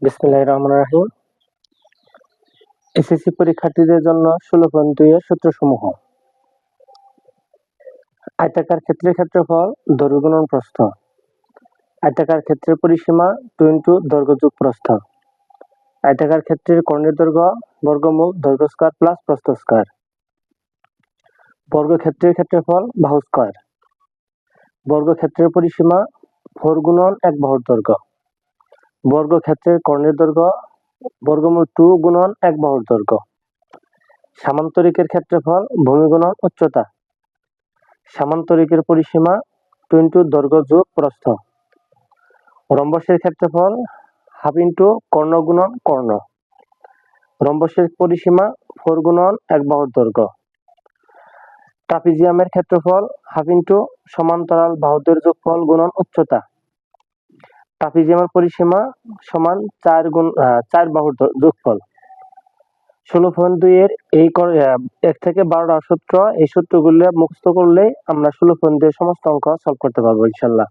বিসমিল্লাহির রহমানির রহিম। এসএসসি পরীক্ষার্থীদের জন্য 16.2 এর সূত্রসমূহ। আয়তাকার ক্ষেত্রের ক্ষেত্রফল দৈর্ঘ্য গুণন প্রস্থ। আয়তাকার ক্ষেত্রের পরিসীমা 2 * দৈর্ঘ্য যোগ প্রস্থ। আয়তাকার ক্ষেত্রের কর্ণের দৈর্ঘ্য বর্গমূল দৈর্ঘ্য স্কয়ার প্লাস প্রস্থ স্কয়ার। বর্গক্ষেত্রের ক্ষেত্রফল বাহু স্কয়ার। বর্গক্ষেত্রের পরিসীমা 4 * 1 বাহুর দৈর্ঘ্য। বর্গক্ষেত্রের কর্ণের দৈর্ঘ্য বর্গমূল 2 * 1 বাহুর দৈর্ঘ্য। সামান্তরিকের ক্ষেত্রফল ভূমি গুণন উচ্চতা। সামান্তরিকের পরিসীমা 2 * দৈর্ঘ্য যোগ প্রস্থ। রম্বসের ক্ষেত্রফল হাফ ইন্টু কর্ণ গুণন কর্ণ। রম্বসের পরিসীমা 4 * 1 বাহুর দৈর্ঘ্য। ট্রাপিজিয়ামের ক্ষেত্রফল হাফ ইন্টু সমান্তরাল বাহুদের যোগফল গুণন উচ্চতা। ট্রাপিজিয়ামের পরিসীমা সমান 4 বাহুর যোগফল। 16.2 এর এই 1 থেকে 12টা সূত্র, এই সূত্রগুলো মুখস্থ করলেই আমরা 16.2 এর সমস্ত অঙ্ক সলভ করতে পারবো ইনশাল্লাহ।